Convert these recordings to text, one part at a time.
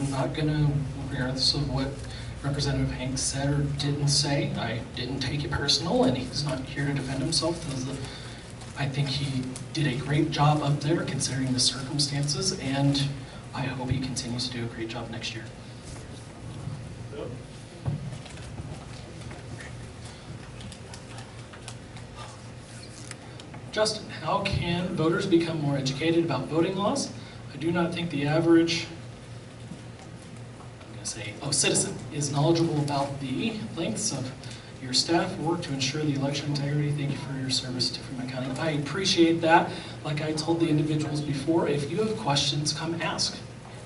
I'm not going to, regardless of what Representative Hanks said or didn't say, I didn't take it personal, and he's not here to defend himself. I think he did a great job up there considering the circumstances, and I hope he continues to do a great job next year. Yep. Justin, how can voters become more educated about voting laws? I do not think the average, citizen is knowledgeable about the lengths of your staff work to ensure the election integrity. Thank you for your service to Fremont County. I appreciate that. Like I told the individuals before, if you have questions, come ask.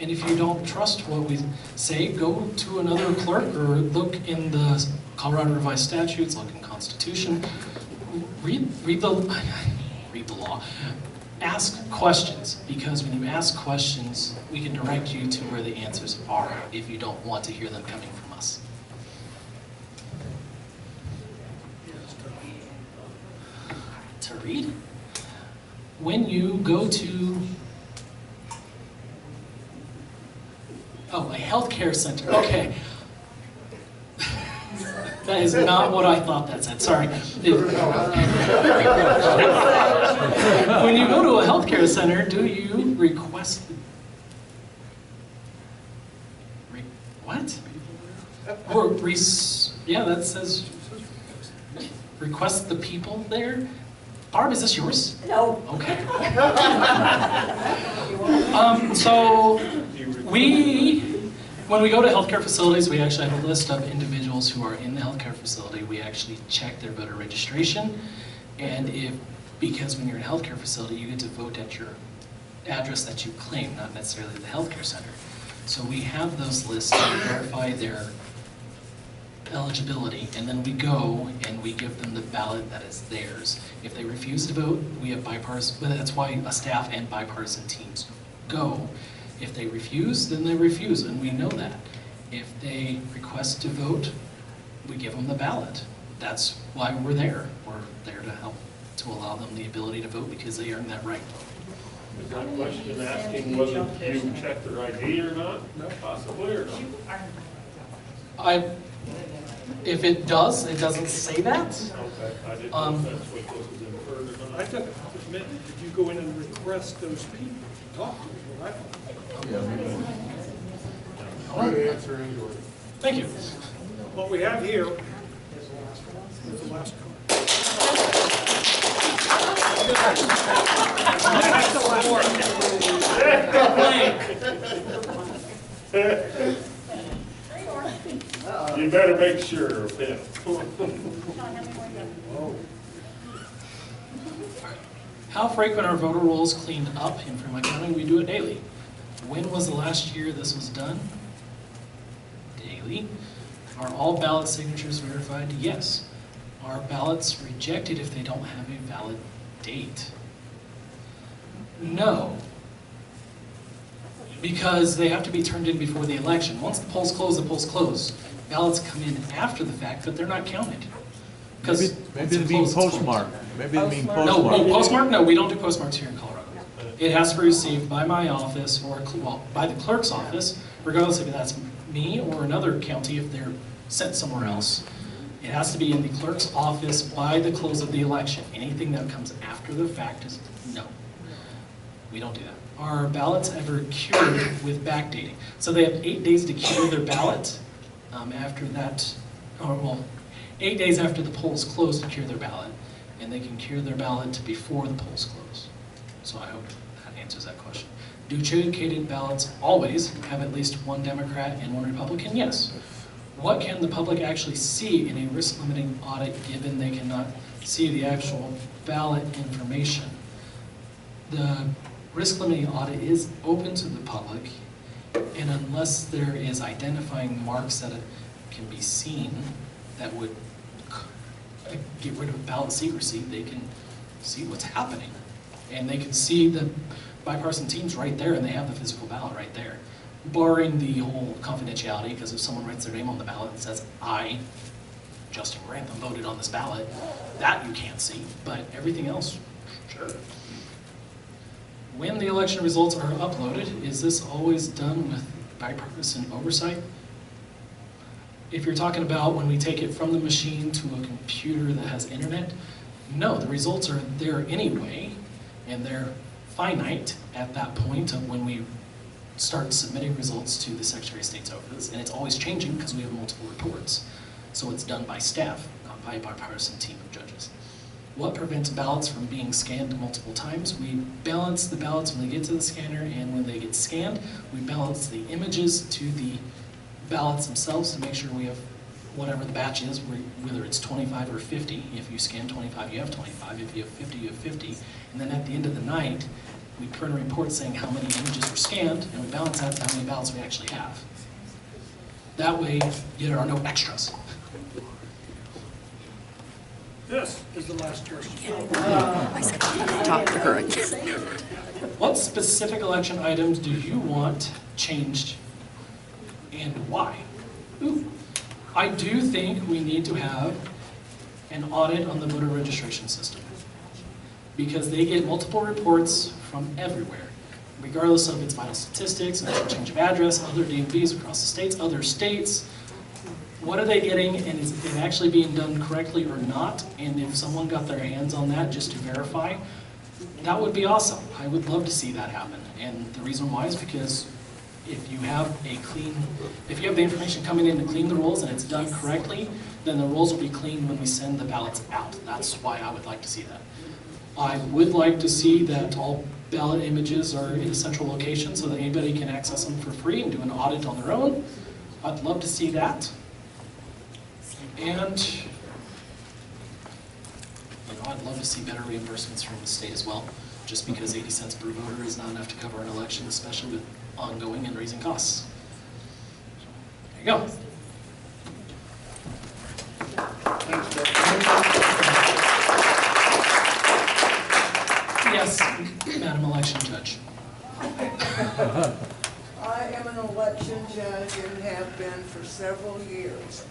And if you don't trust what we say, go to another clerk or look in the Colorado Revised Statutes, look in Constitution, read the law. Ask questions, because when you ask questions, we can direct you to where the answers are if you don't want to hear them coming from us. To read? When you go to a healthcare center, okay. That is not what I thought that said, sorry. When you go to a healthcare center, do you request what? Or yeah, that says request the people there. Barb, is this yours? No. Okay. So when we go to healthcare facilities, we actually have a list of individuals who are in the healthcare facility. We actually check their voter registration, and because when you're in a healthcare facility, you get to vote at your address that you claim, not necessarily the healthcare center. So we have those lists to verify their eligibility, and then we go and we give them the ballot that is theirs. If they refuse to vote, we have bipartisan, but that's why a staff and bipartisan teams go. If they refuse, then they refuse, and we know that. If they request to vote, we give them the ballot. That's why we're there. We're there to help, to allow them the ability to vote because they earn that right. Is that question asking whether you check their ID or not? No, possibly or not? If it does, it doesn't say that. Okay, I didn't know if that's what this was inferred or not. I thought it meant, did you go in and request those people to talk to them? Well, Good answer anyway. Thank you. what we have here is the last card. That's the last You better make sure of him. How frequent are voter rolls cleaned up in Fremont County? We do it daily. When was the last year this was done? Daily. Are all ballot signatures verified? Yes. Are ballots rejected if they don't have a valid date? No. Because they have to be turned in before the election. Once the polls close, the polls close. Ballots come in after the fact, but they're not counted. Maybe they mean postmark. Maybe they mean postmark. No, postmark? No, we don't do postmarks here in Colorado. It has to be received by my office or, well, by the clerk's office, regardless if that's me or another county if they're sent somewhere else. It has to be in the clerk's office by the close of the election. Anything that comes after the fact is no. We don't do that. Are ballots ever cured with backdating? So they have 8 days to cure their ballot. After that, or well, 8 days after the polls close to cure their ballot, and they can cure their ballot before the polls close. So I hope that answers that question. Do adjudicated ballots always have at least one Democrat and one Republican? Yes. What can the public actually see in a risk-limiting audit given they cannot see the actual ballot information? The risk-limiting audit is open to the public, and unless there is identifying marks that can be seen that would get rid of ballot secrecy, they can see what's happening. And they can see the bipartisan teams right there, and they have the physical ballot right there. Barring the whole confidentiality, because if someone writes their name on the ballot and says, I, Justin Grantham, voted on this ballot, that you can't see, but everything else, sure. When the election results are uploaded, is this always done with bipartisan oversight. If you're talking about when we take it from the machine to a computer that has internet, no, the results are there anyway, and they're finite at that point of when we start submitting results to the Secretary of State's office, and it's always changing because we have multiple reports. So it's done by staff, not by a bipartisan team of judges. What prevents ballots from being scanned multiple times? We balance the ballots when they get to the scanner, and when they get scanned, we balance the images to the ballots themselves to make sure we have whatever the batch is, whether it's 25 or 50. If you scan 25, you have 25. If you have 50, you have 50. And then at the end of the night, we print a report saying how many images were scanned, and we balance that to how many ballots we actually have. That way, there are no extras. This is the last question. I said, talk to her again. What specific election items do you want changed and why? Ooh. I do think we need to have an audit on the voter registration system because they get multiple reports from everywhere, regardless of its vital statistics, initial change of address, other DMVs across the states, other states. What are they getting, and is it actually being done correctly or not? And if someone got their hands on that just to verify, that would be awesome. I would love to see that happen. And the reason why is because if you have the information coming in to clean the rolls and it's done correctly, then the rolls will be cleaned when we send the ballots out. That's why I would like to see that. I would like to see that all ballot images are in a central location so that anybody can access them for free and do an audit on their own. I'd love to see that. And I'd love to see better reimbursements from the state as well, just because 80 cents per voter is not enough to cover an election, especially with ongoing and raising costs. There you go. Thanks, Jeff. Yes, Madam Election Judge. I am an election judge and have been for several years.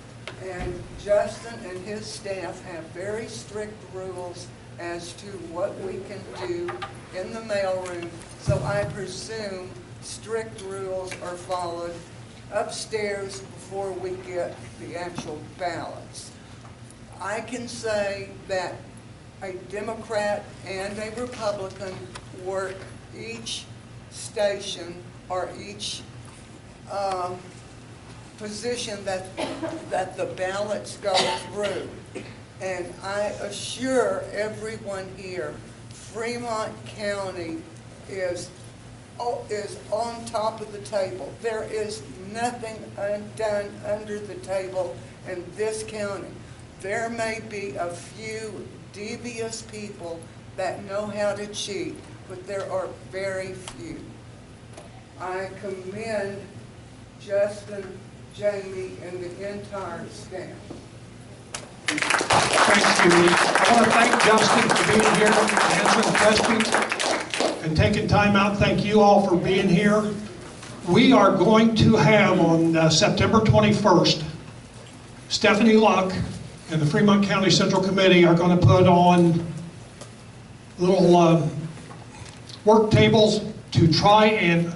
And Justin and his staff have very strict rules as to what we can do in the mailroom. So I presume strict rules are followed upstairs before we get the actual ballots. I can say that a Democrat and a Republican work each station or each position that the ballots go through. And I assure everyone here, Fremont County is on top of the table. There is nothing undone under the table in this county. There may be a few devious people that know how to cheat, but there are very few. I commend Justin, Jamie, and the entire staff. Thanks, Julie. I want to thank Justin for being here, answering questions, and taking time out. Thank you all for being here. We are going to have on September 21st, Stephanie Luck and the Fremont County Central Committee are going to put on little work tables to try and,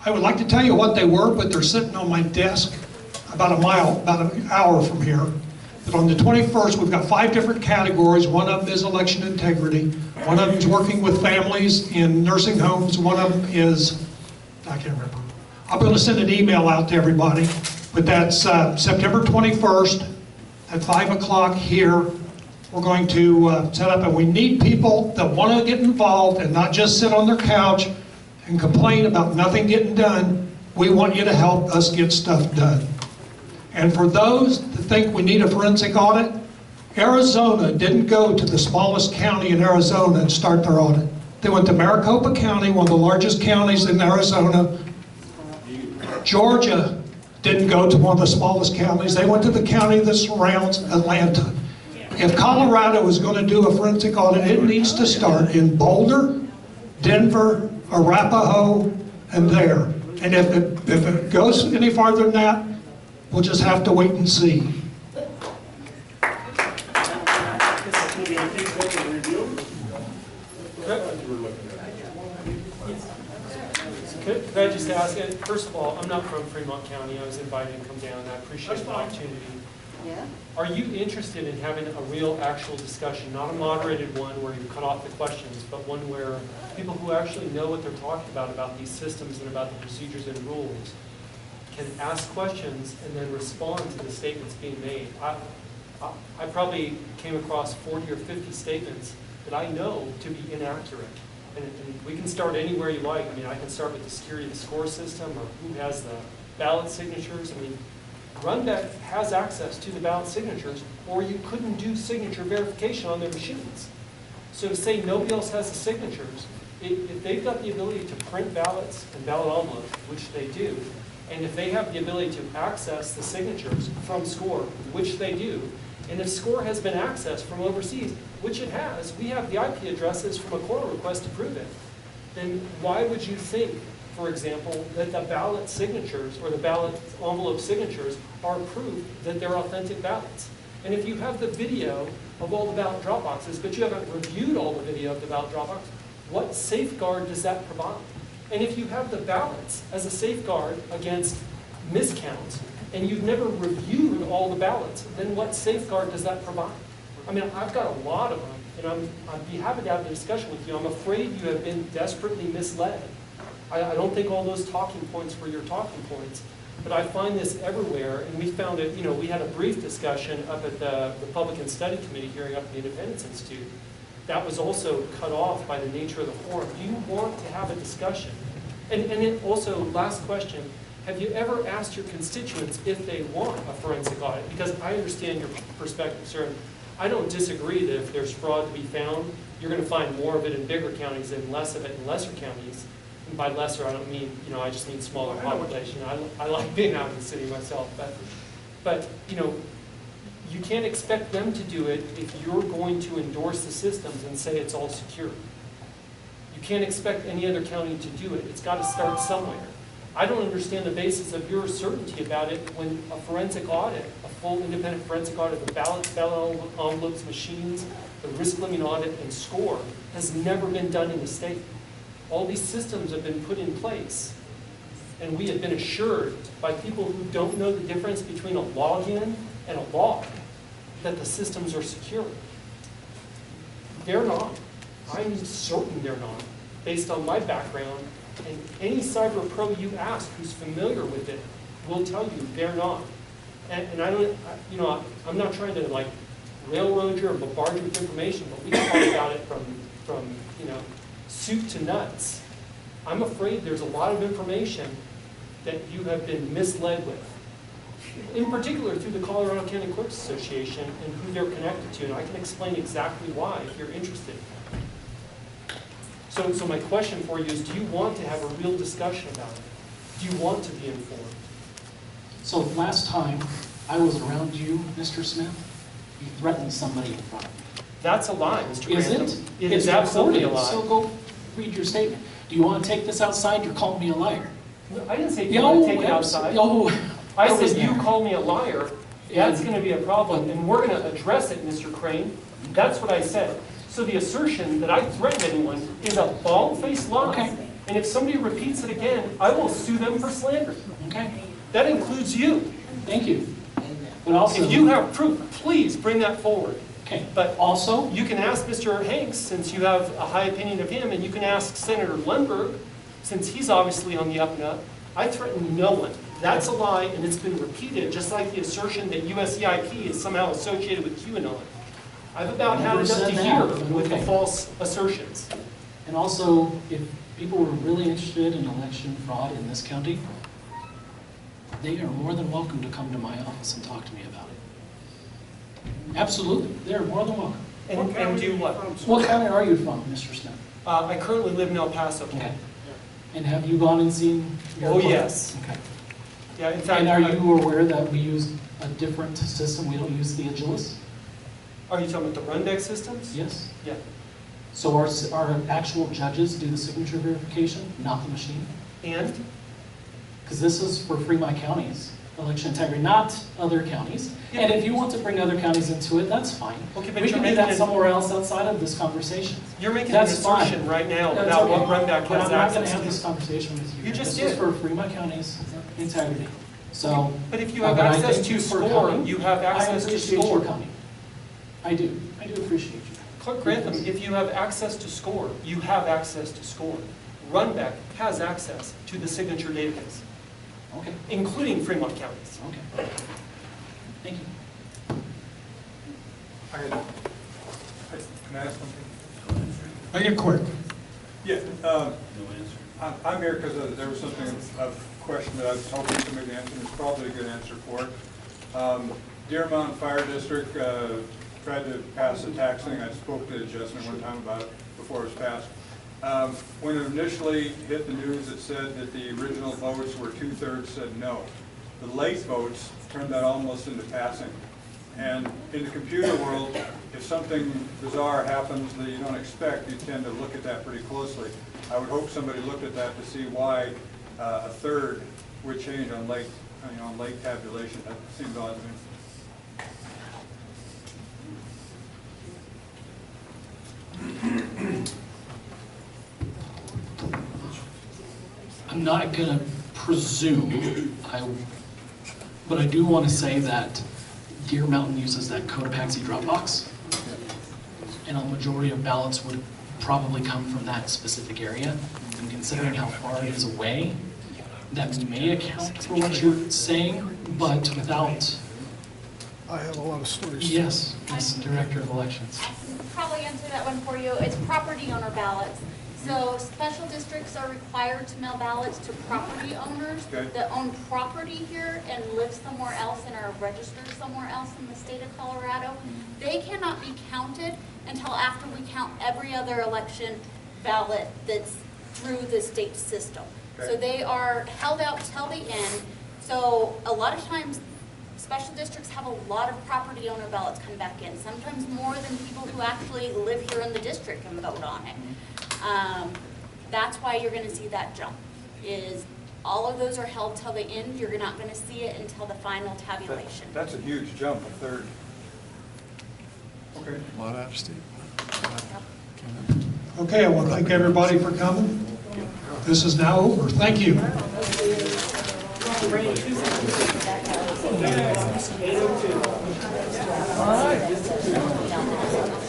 I would like to tell you what they were, but they're sitting on my desk about an hour from here. But on the 21st, we've got 5 different categories. One of them is election integrity. One of them is working with families in nursing homes. One of them is, I can't remember. I'm going to send an email out to everybody. But that's September 21st at 5 o'clock here. We're going to set up, and we need people that want to get involved and not just sit on their couch and complain about nothing getting done. We want you to help us get stuff done. And for those that think we need a forensic audit, Arizona didn't go to the smallest county in Arizona and start their audit. They went to Maricopa County, one of the largest counties in Arizona. Georgia didn't go to one of the smallest counties. They went to the county that surrounds Atlanta. If Colorado is going to do a forensic audit, it needs to start in Boulder, Denver, Arapahoe, and there. And if it goes any farther than that, we'll just have to wait and see. Could I just ask, first of all, I'm not from Fremont County. I was invited to come down, and I appreciate the opportunity. Yeah? Are you interested in having a real, actual discussion, not a moderated one where you cut off the questions, but one where people who actually know what they're talking about these systems and about the procedures and rules, can ask questions and then respond to the statements being made? I probably came across 40 or 50 statements that I know to be inaccurate. And we can start anywhere you like. I mean, I can start with the security of the score system or who has the ballot signatures. I mean, Rundeck has access to the ballot signatures, or you couldn't do signature verification on their machines. So to say nobody else has the signatures, if they've got the ability to print ballots and ballot envelopes, which they do, and if they have the ability to access the signatures from SCORE, which they do, and if SCORE has been accessed from overseas, which it has, we have the IP addresses from a CORA request to prove it, then why would you think, for example, that the ballot signatures or the ballot envelope signatures are proof that they're authentic ballots? And if you have the video of all the ballot drop boxes, but you haven't reviewed all the video of the ballot drop box, what safeguard does that provide? And if you have the ballots as a safeguard against miscounts, and you've never reviewed all the ballots, then what safeguard does that provide? I mean, I've got a lot of them, and I'd be happy to have the discussion with you. I'm afraid you have been desperately misled. I don't think all those talking points were your talking points, but I find this everywhere, and we found it, we had a brief discussion up at the Republican Study Committee hearing up at the Independence Institute. That was also cut off by the nature of the forum. Do you want to have a discussion? And it also, last question, have you ever asked your constituents if they want a forensic audit? Because I understand your perspective, sir. And I don't disagree that if there's fraud to be found, you're going to find more of it in bigger counties and less of it in lesser counties. And by lesser, I don't mean, I just mean smaller population. I like being out in the city myself. But you can't expect them to do it if you're going to endorse the systems and say it's all secure. You can't expect any other county to do it. It's got to start somewhere. I don't understand the basis of your certainty about it when a forensic audit, a full independent forensic audit of the ballots, ballot envelopes, machines, the risk limit audit, and SCORE has never been done in the state. All these systems have been put in place, and we have been assured by people who don't know the difference between a login and a log that the systems are secure. They're not. I'm certain they're not, based on my background, and any cyber pro you ask who's familiar with it will tell you they're not. And I don't, I'm not trying to railroad you or bombard you with information, but we can talk about it from soup to nuts. I'm afraid there's a lot of information that you have been misled with, in particular through the Colorado County Clerks Association and who they're connected to, and I can explain exactly why if you're interested. So my question for you is, do you want to have a real discussion about it? Do you want to be informed? So last time I was around you, Mr. Smith, you threatened somebody in front of me. That's a lie, Mr. Is Grantham. it? It It's is absolutely a recorded, lie. So go read your statement. Do you want to take this outside? You're calling me a liar. I didn't say you want to take it outside. I said you call me a liar. That's going to be a problem, and we're going to address it, Mr. Crane. That's what I said. So the assertion that I threatened anyone is a bald-faced lie. Okay. And if somebody repeats it again, I will sue them for slander. Okay. That includes you. Thank you. But also, If you have proof, please bring that forward. okay. But Also, you can ask Mr. Hanks, since you have a high opinion of him, and you can ask Senator Lundberg, since he's obviously on the up and up. I threatened no one. That's a lie, and it's been repeated, just like the assertion that USCIP is somehow associated with QAnon. I've about had enough to hear with the false assertions. and also, if people were really interested in election fraud in this county, they are more than welcome to come to my office and talk to me about it. Absolutely, they're more than welcome. And do what? What county are you from, Mr. Smith? I currently live in El Paso County. And have you gone and seen your Oh, clerk? yes. Okay. Yeah, in fact, And are you aware that we use a different system? We don't use the Agilis? Are you talking about the Rundeck systems? Yes. Yeah. So our actual judges do the signature verification, not the machine? And? Because this is for Fremont counties. election integrity, not other counties. And if you want to bring other counties into it, that's fine. Okay, but We you're can do making that it- somewhere else outside of this conversation. You're making an That's fine. assertion right now That's about what okay. Runback But has I'm not gonna access have to. this conversation with you. You just This is did. for Fremont County's integrity. So. But if you have but I access thank to you for SCORE, coming. you have access to I appreciate SCORE. your coming. I do appreciate you. Clerk Grantham, if you have access to SCORE, you have access to SCORE. Runback has access to the signature database, Okay, including Fremont counties. okay. Thank you. Can I ask something? Make it quick. Yeah, I'm here because there was something, a question that I was hoping somebody could answer, and it's probably a good answer for it. Deer Mountain Fire District tried to pass a tax thing. I spoke to Justin one time about it before it was passed. When it initially hit the news, it said that the original votes were 2/3 said no. The late votes turned that almost into passing. And in the computer world, if something bizarre happens that you don't expect, you tend to look at that pretty closely. I would hope somebody looked at that to see why a third would change on late, on late tabulation. That seems odd to me. I'm not gonna presume, but I do want to say that Deer Mountain uses that Cotopaxi Dropbox, and a majority of ballots would probably come from that specific area. And considering how far it is away, that may account for what you're saying, but without. I have a lot of stories. Yes, Director of Elections. I can probably answer that one for you. It's property owner ballots. So special districts are required to mail ballots to property owners Okay. that own property here and live somewhere else and are registered somewhere else in the state of Colorado. They cannot be counted until after we count every other election ballot that's through the state system. So Okay. they are held out till the end. So a lot of times, special districts have a lot of property owner ballots come back in, sometimes more than people who actually live here in the district and vote on it. That's why you're gonna see that jump, is all of those are held till the end. You're not gonna see it until the final tabulation. That's a huge jump, a third. Okay. A lot out of state. Okay, I want to thank everybody for coming. This is now over. Thank you. All right.